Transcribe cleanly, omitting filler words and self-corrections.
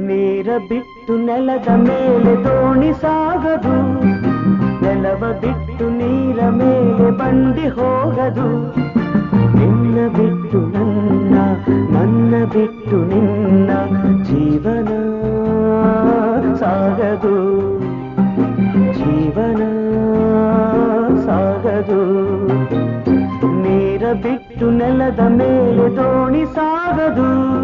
ನೀರ ಬಿಟ್ಟು ನೆಲದ ಮೇಲೆ ದೋಣಿ ಸಾಗದು, ನೆಲವ ಬಿಟ್ಟು ನೀರ ಮೇಲೆ ಬಂಡಿ ಹೋಗದು. ನಿನ್ನ ಬಿಟ್ಟು ನನ್ನ, ನನ್ನ ಬಿಟ್ಟು ನಿನ್ನ ಜೀವನ ಸಾಗದು, ಜೀವನ ಸಾಗದು. ನೀರ ಬಿಟ್ಟು ನೆಲದ ಮೇಲೆ ದೋಣಿ ಸಾಗದು.